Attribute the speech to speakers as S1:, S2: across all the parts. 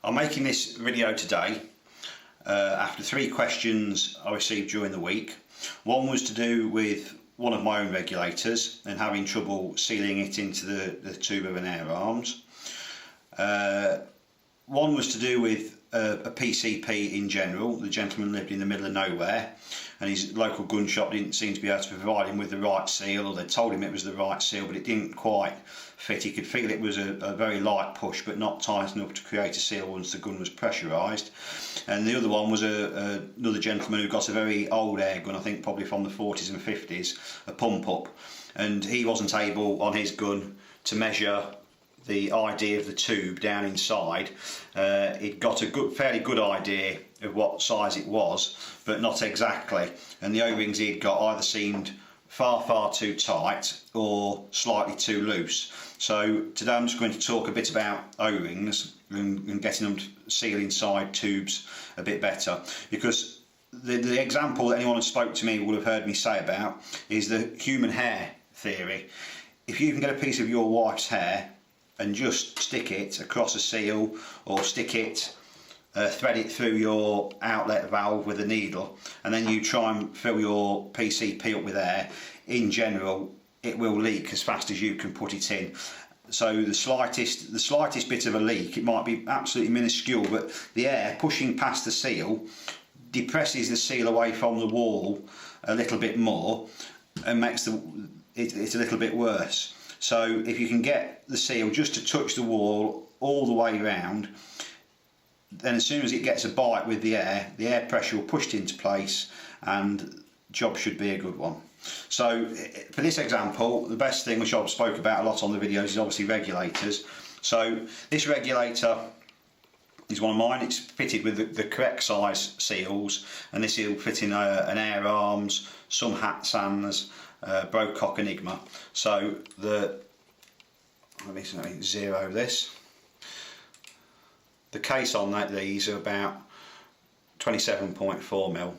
S1: I'm making this video today after 3 questions I received during the week. One was to do with one of my own regulators and having trouble sealing it into the tube of an air arms. One was to do with a PCP in general. The gentleman lived in the middle of nowhere and his local gun shop didn't seem to be able to provide him with the right seal, or they told him it was the right seal but it didn't quite fit. He could feel it was a very light push but not tight enough to create a seal once the gun was pressurised. And the other one was another gentleman who got a very old air gun, I think probably from the 40s and 50s, a pump up, and he wasn't able on his gun to measure the idea of the tube down inside. It got a fairly good idea of what size it was, but not exactly, and the O-rings he'd got either seemed far too tight or slightly too loose. So today I'm just going to talk a bit about O-rings and getting them to seal inside tubes a bit better, because the example that anyone who spoke to me would have heard me say about is the human hair theory. If you can get a piece of your wife's hair and just stick it across a seal, or stick it, thread it through your outlet valve with a needle, and then you try and fill your PCP up with air, in general it will leak as fast as you can put it in. So the slightest bit of a leak, it might be absolutely minuscule, but the air pushing past the seal depresses the seal away from the wall a little bit more and makes it a little bit worse. So if you can get the seal just to touch the wall all the way around, then as soon as it gets a bite with the air pressure will push it into place and the job should be a good one. So for this example, the best thing, which I've spoke about a lot on the videos, is obviously regulators. So this regulator is one of mine. It's fitted with the correct size seals, and this will fit in an air arms, some hat sands, Brocock Enigma. So let me zero this. The case on these are about 27.4mm,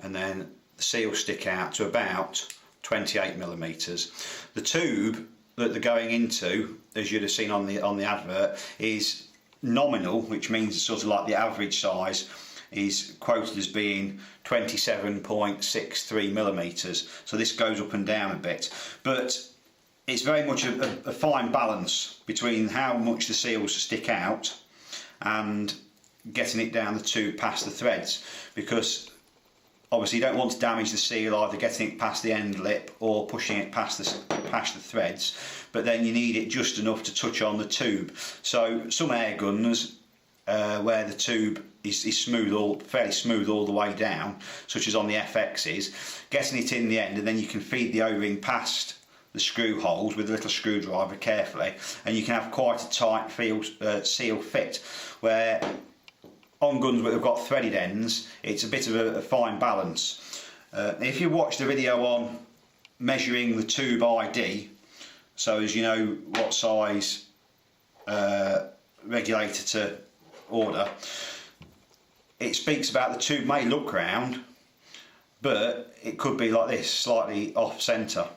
S1: and then the seals stick out to about 28mm. The tube that they're going into, as you'd have seen on the advert, is nominal, which means sort of like the average size is quoted as being 27.63mm. So this goes up and down a bit, but it's very much a fine balance between how much the seals stick out and getting it down the tube past the threads, because obviously you don't want to damage the seal either getting it past the end lip or pushing it past the threads, but then you need it just enough to touch on the tube. So some air guns where the tube is fairly smooth all the way down, such as on the FXs, getting it in the end, and then you can feed the O-ring past the screw holes with a little screwdriver carefully, and you can have quite a tight seal fit. Where on guns where they've got threaded ends, it's a bit of a fine balance. If you watch the video on measuring the tube ID, so as you know what size regulator to order, it speaks about the tube may look round, but it could be like this, slightly off centre.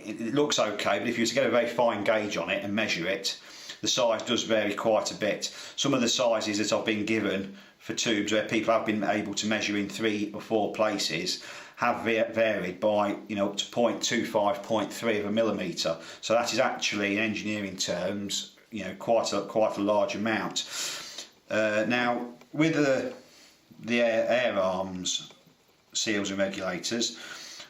S1: It looks okay, but if you were to get a very fine gauge on it and measure it, the size does vary quite a bit. Some of the sizes that I've been given for tubes where people have been able to measure in 3 or 4 places have varied by up to 0.25, 0.3 of a millimetre. So that is actually, in engineering terms, quite a large amount. Now with the air arms seals and regulators,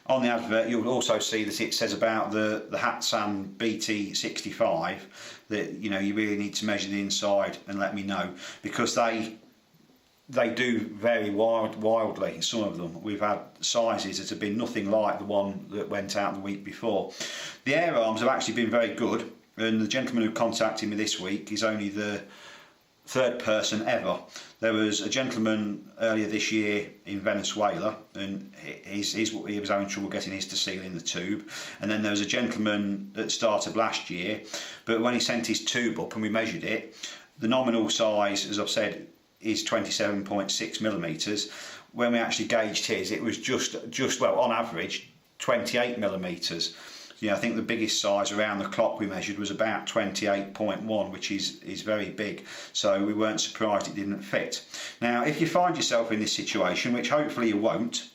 S1: on the advert you'll also see that it says about the Hatsan BT65 that you really need to measure the inside and let me know, because they do vary wildly. Some of them, we've had sizes that have been nothing like the one that went out the week before. The air arms have actually been very good, and the gentleman who contacted me this week is only the 3rd person ever. There was a gentleman earlier this year in Venezuela, and he was having trouble getting his to seal in the tube, and then there was a gentleman that started last year, but when he sent his tube up and we measured it, the nominal size, as I've said, is 27.6mm. When we actually gauged his, it was just well, on average 28mm. I think the biggest size around the clock we measured was about 28.1, which is very big, so we weren't surprised it didn't fit. Now if you find yourself in this situation, which hopefully you won't,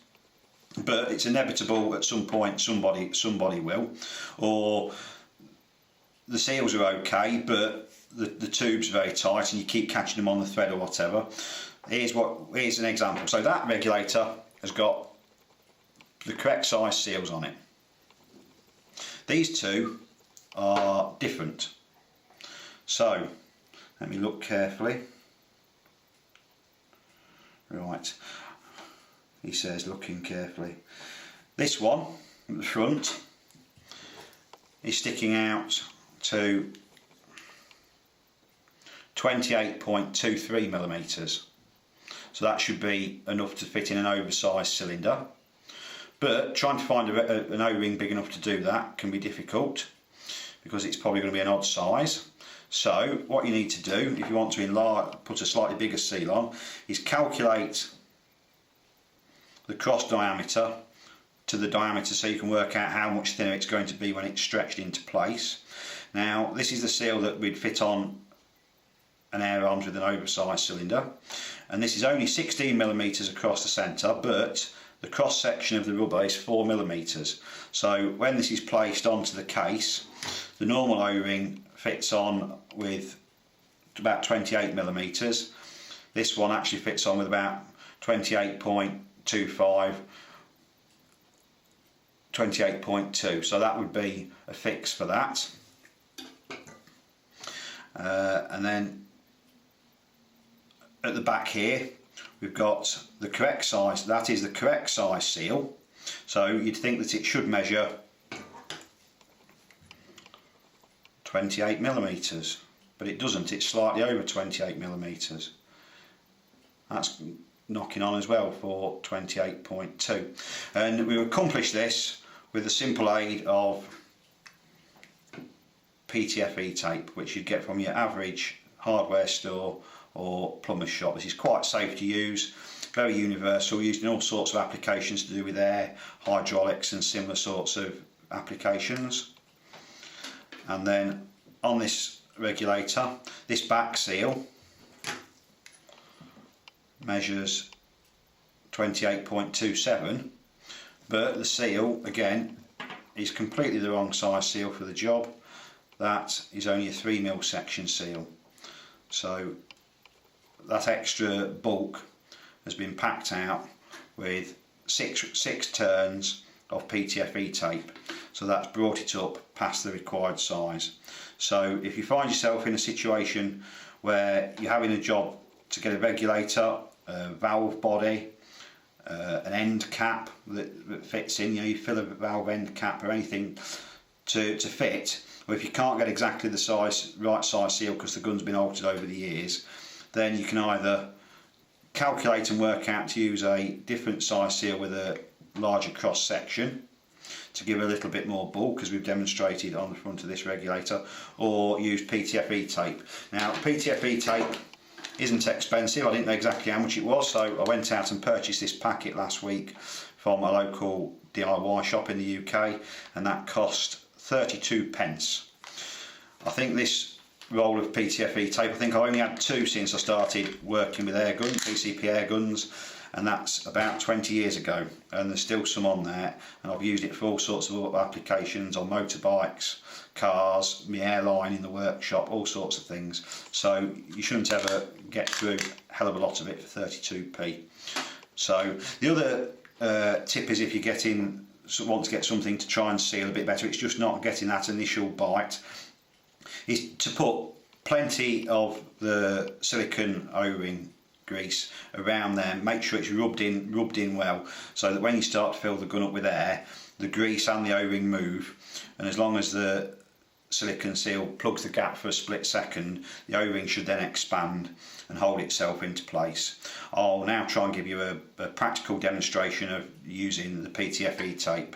S1: but it's inevitable at some point somebody will, or the seals are okay but the tube's very tight and you keep catching them on the thread or whatever. Here's an example. So that regulator has got the correct size seals on it. These two are different. So let me look carefully. Right, he says looking carefully. This one at the front is sticking out to 28.23 millimeters. So that should be enough to fit in an oversized cylinder. But trying to find an O-ring big enough to do that can be difficult because it's probably going to be an odd size. So what you need to do if you want to put a slightly bigger seal on is calculate the cross diameter to the diameter so you can work out how much thinner it's going to be when it's stretched into place. Now this is the seal that we'd fit on an air arms with an oversized cylinder, and this is only 16 millimeters across the centre, but the cross section of the rubber is 4 millimeters. So when this is placed onto the case, the normal O-ring fits on with about 28 millimeters. This one actually fits on with about 28.25, 28.2, so that would be a fix for that. And then at the back here we've got the correct size, that is the correct size seal. So you'd think that it should measure 28 millimeters, but it doesn't, it's slightly over 28 millimeters. That's knocking on as well for 28.2, and we accomplish this with the simple aid of PTFE tape, which you'd get from your average hardware store or plumber's shop. This is quite safe to use, very universal, used in all sorts of applications to do with air, hydraulics and similar sorts of applications. And then on this regulator, this back seal measures 28.27, but the seal again is completely the wrong size seal for the job. That is only a 3mm section seal, so that extra bulk has been packed out with six turns of PTFE tape, so that's brought it up past the required size. So if you find yourself in a situation where you're having a job to get a regulator, a valve body, an end cap that fits in, you fill a valve end cap or anything to fit, or if you can't get exactly the right size seal because the gun's been altered over the years, then you can either calculate and work out to use a different size seal with a larger cross section to give a little bit more bulk, as we've demonstrated on the front of this regulator, or use PTFE tape. Now PTFE tape isn't expensive, I didn't know exactly how much it was, so I went out and purchased this packet last week from a local DIY shop in the UK, and that cost 32p. I think this roll of PTFE tape, I think I only had 2 since I started working with airgun, PCP airguns, and that's about 20 years ago, and there's still some on there, and I've used it for all sorts of applications on motorbikes, cars, my airline in the workshop, all sorts of things. So you shouldn't ever get through a hell of a lot of it for 32p. So the other tip is, if you want to get something to try and seal a bit better, it's just not getting that initial bite, is to put plenty of the silicone O-ring grease around there. Make sure it's rubbed in well, so that when you start to fill the gun up with air, the grease and the O-ring move, and as long as the silicone seal plugs the gap for a split second, the O-ring should then expand and hold itself into place. I'll now try and give you a practical demonstration of using the PTFE tape.